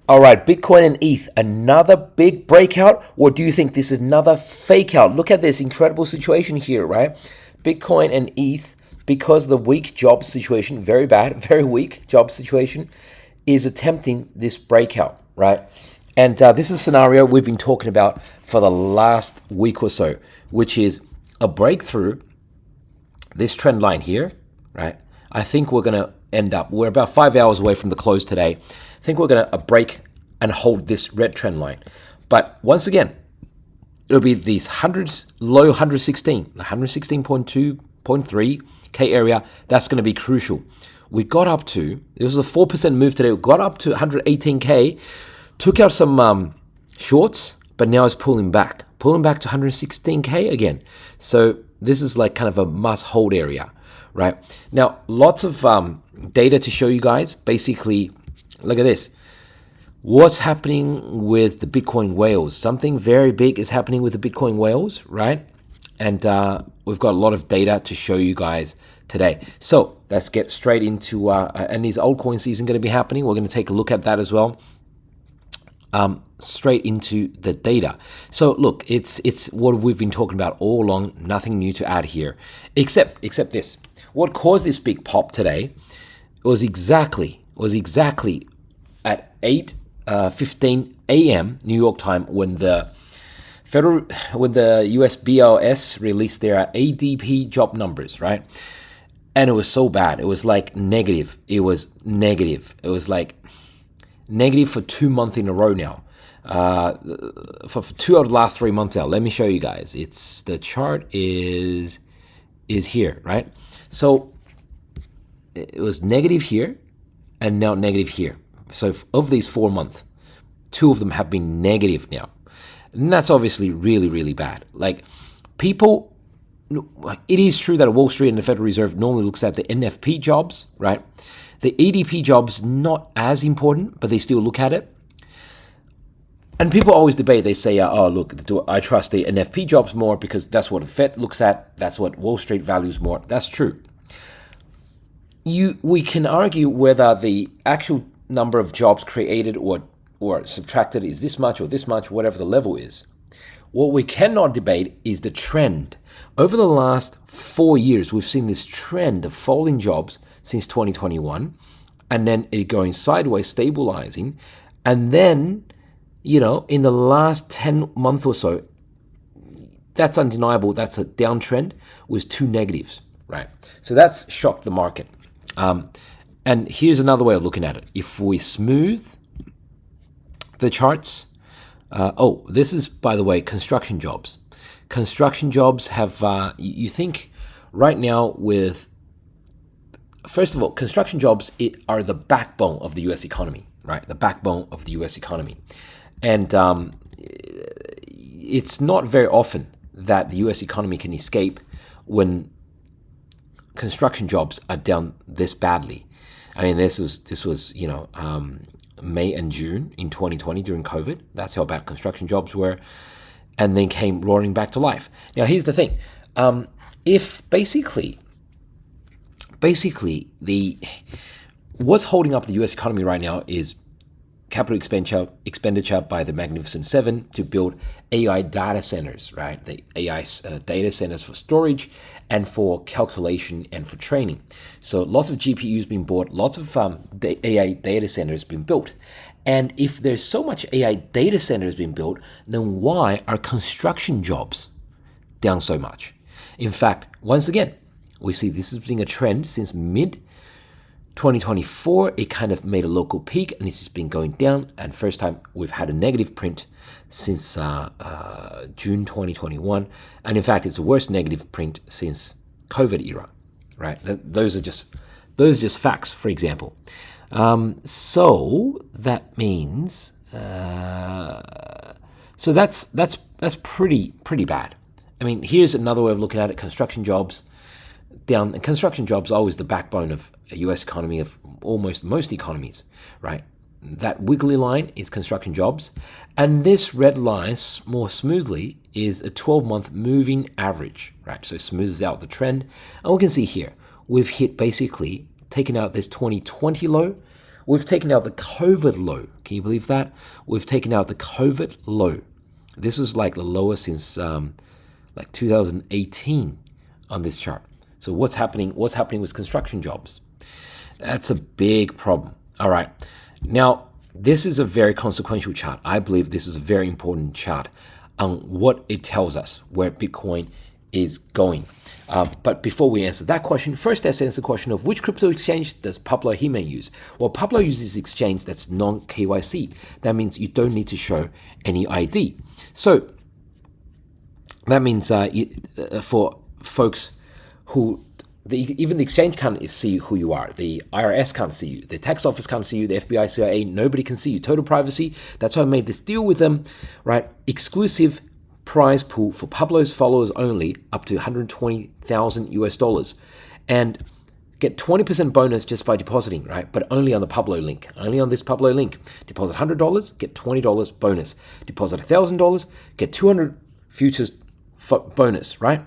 All right, Bitcoin and ETH, another big breakout, or do you think this is another fake out? Look at this incredible situation here, right? Bitcoin and ETH, because the weak job situation, very bad, very weak job situation, is attempting this breakout, right? And this is a scenario we've been talking about for the last week or so, which is a breakthrough, this trend line here, right? I think we're going to end up, we're about 5 hours away from the close today. I think we're going to break and hold this red trend line. But once again, it'll be these hundreds, low 116, 116.2.3 K area. That's going to be crucial. We got up to, it was a 4% move today. We got up to 118K, took out some shorts, but now it's pulling back to 116K again. So this is like kind of a must hold area, right? Now, lots of data to show you guys. Basically, look at this. What's happening with the Bitcoin whales? Something very big is happening with the Bitcoin whales, right? And we've got a lot of data to show you guys today. So let's get straight into, and these altcoin season going to be happening. We're going to take a look at that as well. Straight into the data. So look, it's what we've been talking about all along. Nothing new to add here, except this. What caused this big pop today was exactly at 8:15 a.m. New York time when the US BLS released their ADP job numbers, right? And it was so bad. It was like negative. It was like negative for 2 months in a row now. For 2 out of the last 3 months now. Let me show you guys. It's the chart is here, right? So it was negative here and now negative here. So of these 4 months, 2 of them have been negative now. And that's obviously really, really bad. Like people, it is true that Wall Street and the Federal Reserve normally looks at the NFP jobs, right? The ADP jobs not as important, but they still look at it. And people always debate. They say, oh, look, I trust the NFP jobs more because that's what the Fed looks at. That's what Wall Street values more. That's true. We can argue whether the actual number of jobs created or subtracted is this much or this much, whatever the level is. What we cannot debate is the trend. Over the last 4 years, we've seen this trend of falling jobs since 2021, and then it going sideways, stabilizing. And then, in the last 10 months or so, that's undeniable. That's a downtrend with 2 negatives, right? So that's shocked the market. And here's another way of looking at it. If we smooth the charts, this is, by the way, construction jobs. Construction jobs have, you think right now with, first of all, construction jobs are the backbone of the U.S. economy, right? The backbone of the U.S. economy. And it's not very often that the U.S. economy can escape when construction jobs are down this badly. I mean, this was May and June in 2020 during COVID. That's how bad construction jobs were, and then came roaring back to life. Now, here's the thing: if basically what's holding up the U.S. economy right now is capital expenditure by the Magnificent Seven to build AI data centers, right? The AI data centers for storage and for calculation and for training. So lots of GPUs being bought, lots of AI data centers being built. And if there's so much AI data centers being built, then why are construction jobs down so much? In fact, once again, we see this has been a trend since mid-2024. It kind of made a local peak and it's just been going down. And first time we've had a negative print since June 2021. And in fact, it's the worst negative print since COVID era, right? Those are just facts, for example. So that means, so that's pretty bad. I mean, here's another way of looking at it. Construction jobs down. And construction jobs are always the backbone of a U.S. economy, of almost most economies, right? That wiggly line is construction jobs. And this red line, more smoothly, is a 12-month moving average, right? So it smooths out the trend. And we can see here, we've hit basically, taken out this 2020 low. We've taken out the COVID low. Can you believe that? We've taken out the COVID low. This was like the lowest since like 2018 on this chart. So what's happening? What's happening with construction jobs? That's a big problem. All right. Now, this is a very consequential chart. I believe this is a very important chart on what it tells us where Bitcoin is going. But before we answer that question, first let's answer the question of which crypto exchange does Pablo Jimenez use? Well, Pablo uses exchange that's non-KYC. That means you don't need to show any ID. So that means for folks who even the exchange can't see who you are. The IRS can't see you. The tax office can't see you. The FBI, CIA, nobody can see you. Total privacy. That's why I made this deal with them, right? Exclusive prize pool for Pablo's followers only, up to 120,000 US dollars, and get 20% bonus just by depositing, right? But only on the Pablo link. Only on this Pablo link. Deposit $100, get $20 bonus. Deposit $1,000, get 200 futures bonus, right?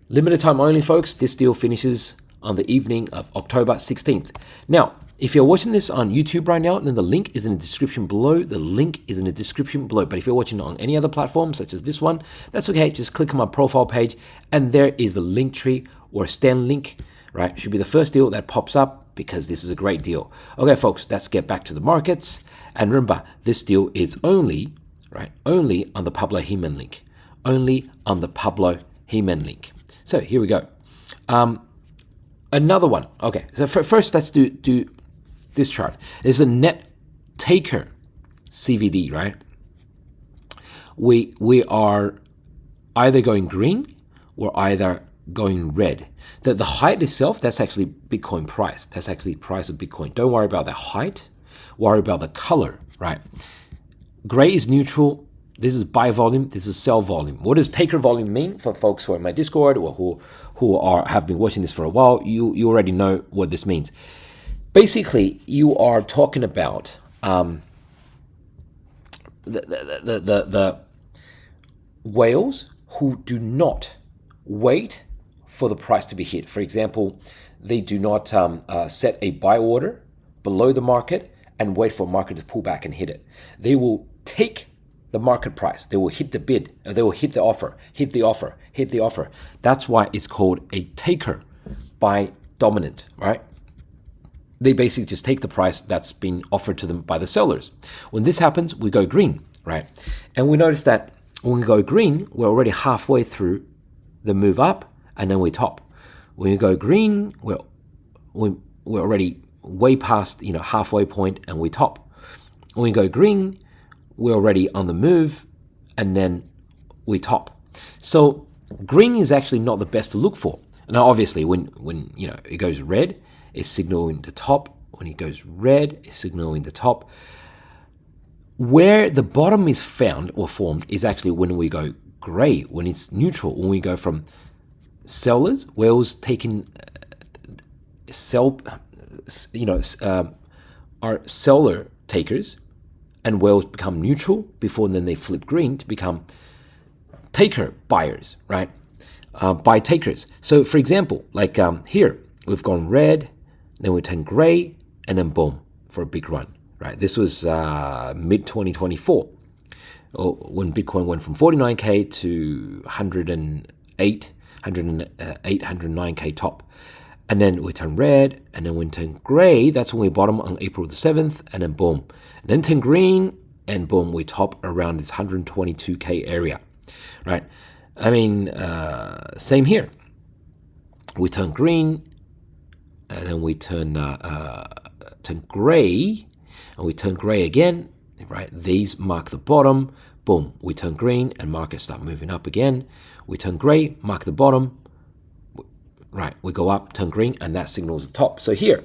Limited time only, folks. This deal finishes on the evening of October 16th. Now, if you're watching this on YouTube right now, then the link is in the description below. The link is in the description below. But if you're watching on any other platform, such as this one, that's okay. Just click on my profile page, and there is the link tree or Stan link, right? Should be the first deal that pops up because this is a great deal. Okay, folks, let's get back to the markets. And remember, this deal is only on the Pablo Jimenez link. Only on the Pablo Jimenez link. So here we go. Another one. Okay, so first let's do this chart. There's a net taker CVD, right? We are either going green or either going red. The height itself, that's actually Bitcoin price. That's actually price of Bitcoin. Don't worry about the height. Worry about the color, right? Gray is neutral. This is buy volume. This is sell volume. What does taker volume mean for folks who are in my Discord or who have been watching this for a while? You already know what this means. Basically, you are talking about the whales who do not wait for the price to be hit. For example, they do not set a buy order below the market and wait for market to pull back and hit it. They will take the market price. They will hit the bid. They will hit the offer, hit the offer, hit the offer. That's why it's called a taker by dominant, right? They basically just take the price that's been offered to them by the sellers. When this happens, we go green, right? And we notice that when we go green, we're already halfway through the move up, and then we top. When we go green, we're already way past halfway point, and we top. When we go green, we're already on the move, and then we top. So green is actually not the best to look for. Now, obviously, when it goes red, it's signaling the top. When it goes red, it's signaling the top. Where the bottom is found or formed is actually when we go gray, when it's neutral, when we go from sellers, whales taking are seller takers, and whales become neutral before then they flip green to become taker buyers, right? Buy takers. So for example, like here, we've gone red, then we turn gray, and then boom, for a big run, right? This was mid-2024, when Bitcoin went from 49K to 109K top. And then we turn red, and then we turn gray. That's when we bottom on April the 7th, and then boom. And then turn green, and boom, we top around this 122K area, right? I mean, same here. We turn green, and then we turn gray, and we turn gray again, right? These mark the bottom. Boom, we turn green, and markets start moving up again. We turn gray, mark the bottom. Right, we go up, turn green, and that signals the top. So here,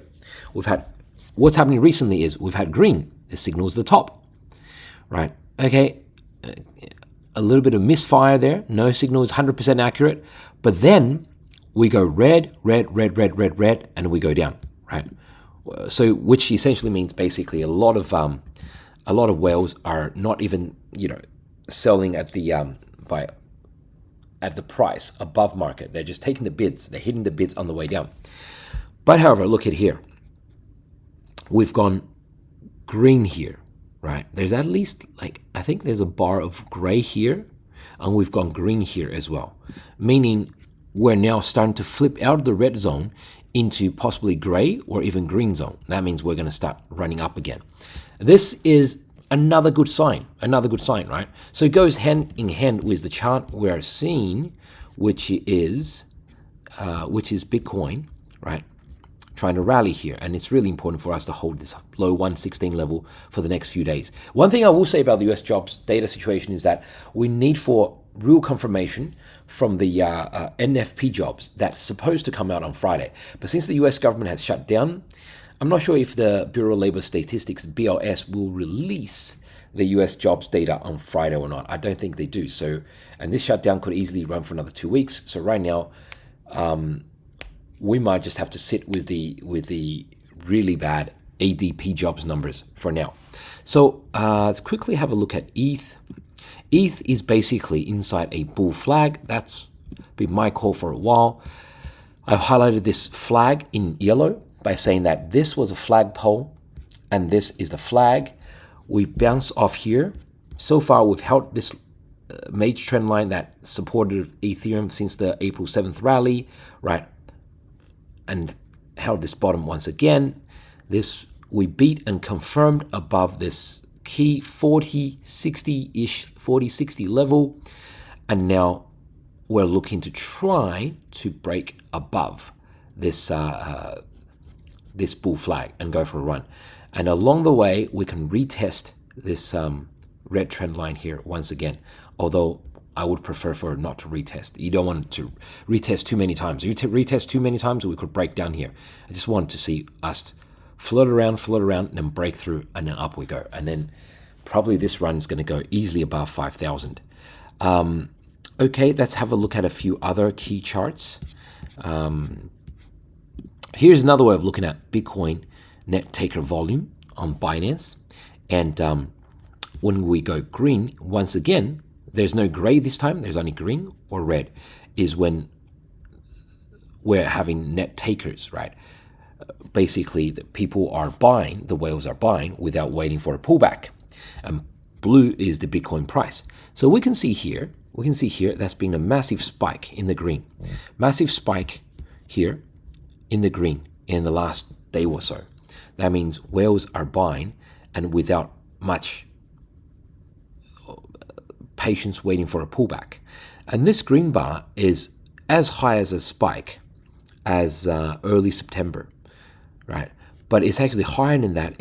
we've had, what's happening recently is we've had green. This signals the top, right? Okay, a little bit of misfire there. No signal is 100% accurate. But then we go red, red, red, red, red, red, and we go down, right? So which essentially means basically a lot of whales are not even selling at the at the price above market. They're just taking the bids. They're hitting the bids on the way down. But however, look at here. we've gone green here, right? There's at least I think there's a bar of gray here, and we've gone green here as well, meaning we're now starting to flip out of the red zone into possibly gray or even green zone. That means we're going to start running up again. This is another good sign, right? So it goes hand in hand with the chart we're seeing, which is Bitcoin, right? Trying to rally here, and it's really important for us to hold this low 116 level for the next few days. One thing I will say about the US jobs data situation is that we need for real confirmation from the NFP jobs that's supposed to come out on Friday. But since the US government has shut down, I'm not sure if the Bureau of Labor Statistics, BLS, will release the US jobs data on Friday or not. I don't think they do. So, and this shutdown could easily run for another 2 weeks. So right now, we might just have to sit with the really bad ADP jobs numbers for now. So let's quickly have a look at ETH. ETH is basically inside a bull flag. That's been my call for a while. I've highlighted this flag in yellow by saying that this was a flagpole and this is the flag. We bounce off here. So far, we've held this major trend line that supported Ethereum since the April 7th rally, right? And held this bottom once again. This we beat and confirmed above this key 40-60-ish, 40-60 level. And now we're looking to try to break above this this bull flag and go for a run. And along the way, we can retest this red trend line here once again. Although I would prefer for it not to retest. You don't want to retest too many times. If you retest too many times, we could break down here. I just want to see us float around, and then break through, and then up we go. And then probably this run is going to go easily above 5,000. Okay, let's have a look at a few other key charts. Here's another way of looking at Bitcoin net taker volume on Binance. And when we go green, once again, there's no gray this time, there's only green or red, is when we're having net takers, right? Basically, the people are buying, the whales are buying without waiting for a pullback. And blue is the Bitcoin price. So we can see here that's been a massive spike in the green. Massive spike here in the green in the last day or so. That means whales are buying and without much patience waiting for a pullback. And this green bar is as high as a spike as early September, right? But it's actually higher than that.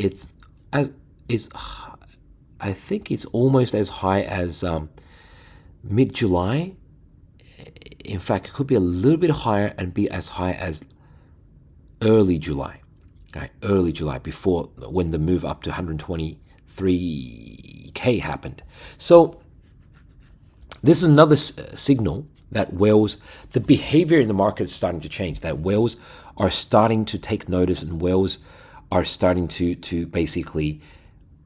I think it's almost as high as mid-July. In fact, it could be a little bit higher and be as high as early July, right? Early July, before when the move up to 123K happened. So this is another signal that whales, the behavior in the market is starting to change, that whales are starting to take notice and whales are starting to basically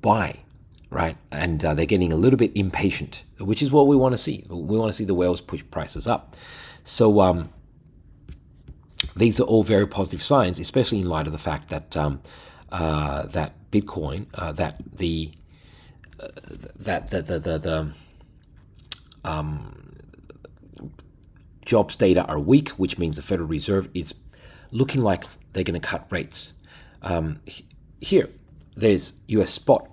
buy, right? And they're getting a little bit impatient, which is what we want to see. We want to see the whales push prices up. So these are all very positive signs, especially in light of the fact that that Bitcoin, jobs data are weak, which means the Federal Reserve is looking like they're going to cut rates. Here, there's US spot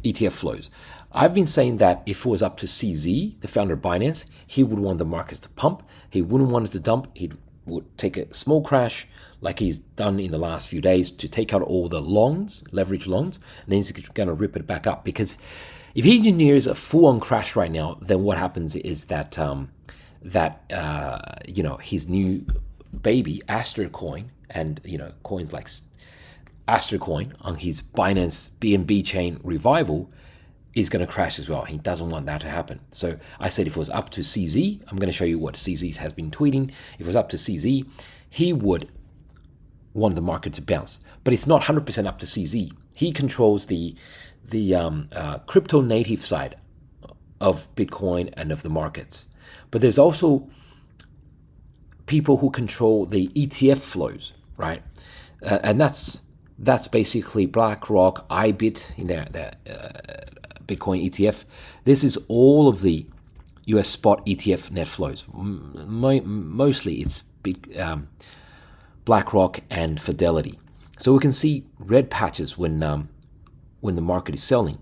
ETF flows. I've been saying that if it was up to CZ, the founder of Binance, he would want the markets to pump. He wouldn't want us to dump. He would take a small crash like he's done in the last few days to take out all the longs, leverage longs, and then he's going to rip it back up. Because if he engineers a full-on crash right now, then what happens is that his new baby Aster coin and coins like Aster coin on his Binance BNB chain revival is going to crash as well. He doesn't want that to happen. So I said if it was up to CZ, I'm going to show you what CZ has been tweeting. If it was up to CZ, he would want the market to bounce. But it's not 100% up to CZ. He controls the crypto native side of Bitcoin and of the markets. But there's also people who control the ETF flows, right? And that's That's basically BlackRock, IBIT in their Bitcoin ETF. This is all of the US spot ETF net flows. Mostly it's BlackRock and Fidelity. So we can see red patches when the market is selling,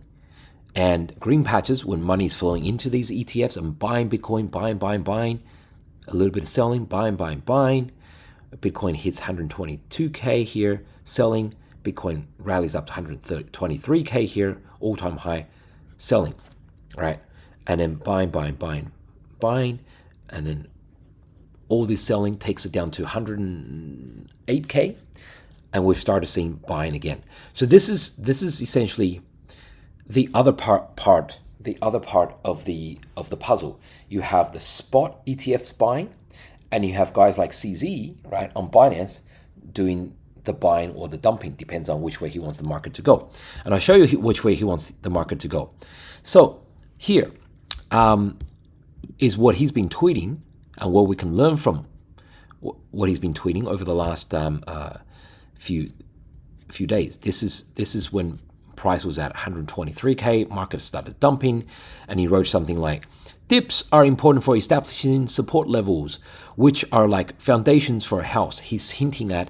and green patches when money is flowing into these ETFs and buying Bitcoin, buying, a little bit of selling, buying. Bitcoin hits 122K here, selling. Bitcoin rallies up to 123K here, all-time high, selling, right? And then buying, and then all this selling takes it down to 108K, and we've started seeing buying again. So this is essentially the other part of the puzzle. You have the spot ETFs buying, and you have guys like CZ, right, on Binance doing the buying or the dumping, depends on which way he wants the market to go. And I'll show you which way he wants the market to go. So here is what he's been tweeting and what we can learn from what he's been tweeting over the last few days. This is when price was at 123K, market started dumping, and he wrote something like, dips are important for establishing support levels, which are like foundations for a house. He's hinting at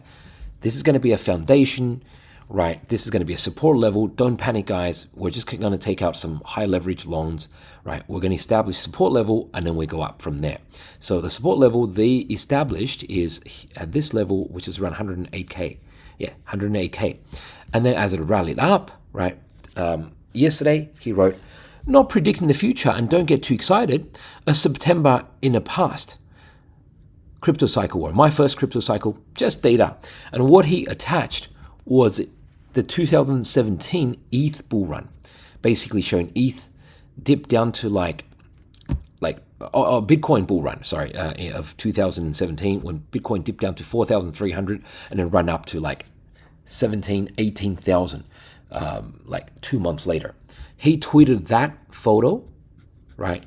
this is going to be a foundation, right? This is going to be a support level. Don't panic, guys. We're just going to take out some high leverage loans, right? We're going to establish support level, and then we go up from there. So the support level they established is at this level, which is around 108K. Yeah, 108K. And then as it rallied up, right, yesterday he wrote, not predicting the future and don't get too excited. A September in the past crypto cycle, or my first crypto cycle, just data. And what he attached was the 2017 ETH bull run, basically showing ETH dip down to like Bitcoin bull run, of 2017, when Bitcoin dipped down to 4,300 and then run up to like 18,000 like 2 months later. He tweeted that photo, right,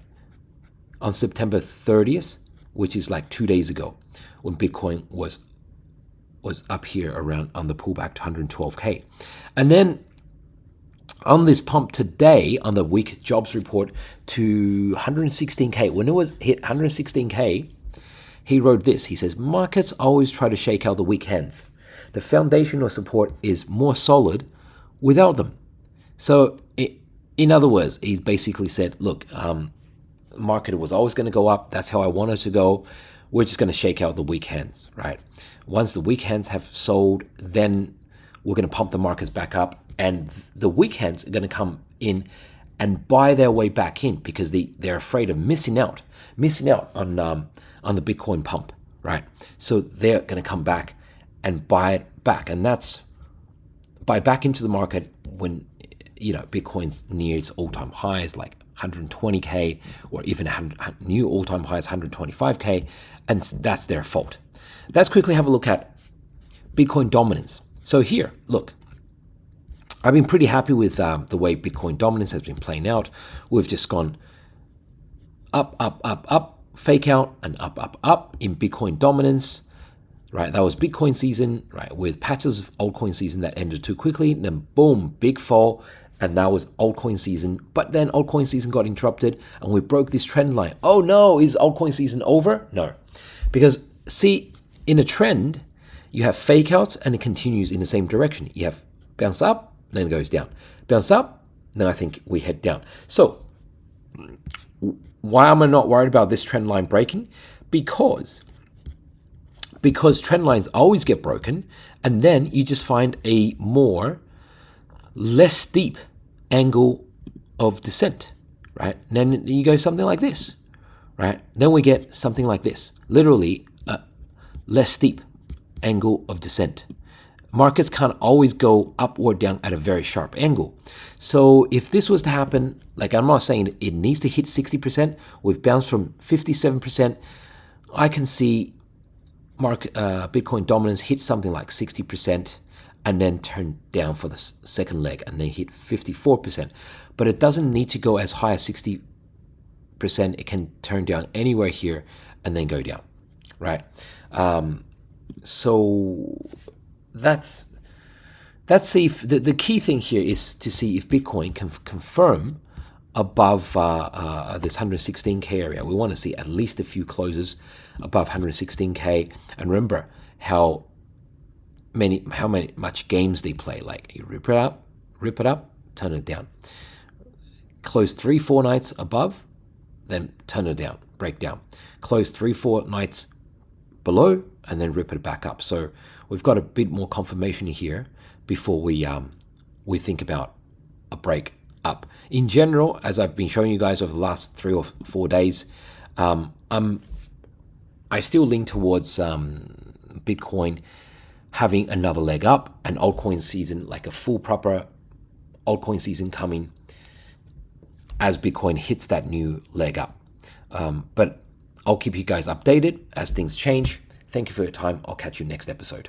on September 30th, which is like 2 days ago, when Bitcoin was up here around on the pullback to 112K. And then on this pump today, on the week jobs report to 116K, when it was hit 116K, he wrote this. He says, markets always try to shake out the weak hands. The foundational support is more solid without them. So in other words, he's basically said, look, market was always going to go up. That's how I want it to go. We're just going to shake out the weak hands, right? Once the weak hands have sold, then we're going to pump the markets back up, and the weak hands are going to come in and buy their way back in because they're afraid of missing out on the Bitcoin pump, right? So they're going to come back and buy it back, and that's buy back into the market when Bitcoin's near its all-time highs, like 120K, or even new all-time highs, 125K, and that's their fault. Let's quickly have a look at Bitcoin dominance. So here, look, I've been pretty happy with the way Bitcoin dominance has been playing out. We've just gone up, fake out, and up in Bitcoin dominance, right? That was Bitcoin season, right? With patches of altcoin season that ended too quickly, then boom, big fall. And now was altcoin season, but then altcoin season got interrupted and we broke this trend line. Oh no, is altcoin season over? No. Because see, in a trend, you have fake outs and it continues in the same direction. You have bounce up, then it goes down. Bounce up, then I think we head down. So why am I not worried about this trend line breaking? Because trend lines always get broken, and then you just find a less steep angle of descent, right? And then you go something like this, right? Then we get something like this, literally a less steep angle of descent. Markets can't always go up or down at a very sharp angle. So if this was to happen, like I'm not saying it needs to hit 60%, we've bounced from 57%, I can see Bitcoin dominance hit something like 60%, and then turn down for the second leg, and then hit 54%. But it doesn't need to go as high as 60%. It can turn down anywhere here and then go down, right? So that's let's see if the key thing here is to see if Bitcoin can confirm above this 116K area. We want to see at least a few closes above 116K. And remember how much games they play. Like you rip it up, turn it down. Close 3-4 nights above, then turn it down, break down. Close 3-4 nights below, and then rip it back up. So we've got a bit more confirmation here before we think about a break up. In general, as I've been showing you guys over the last 3 or 4 days, I still lean towards Bitcoin having another leg up, an altcoin season, like a full proper altcoin season coming as Bitcoin hits that new leg up. But I'll keep you guys updated as things change. Thank you for your time. I'll catch you next episode.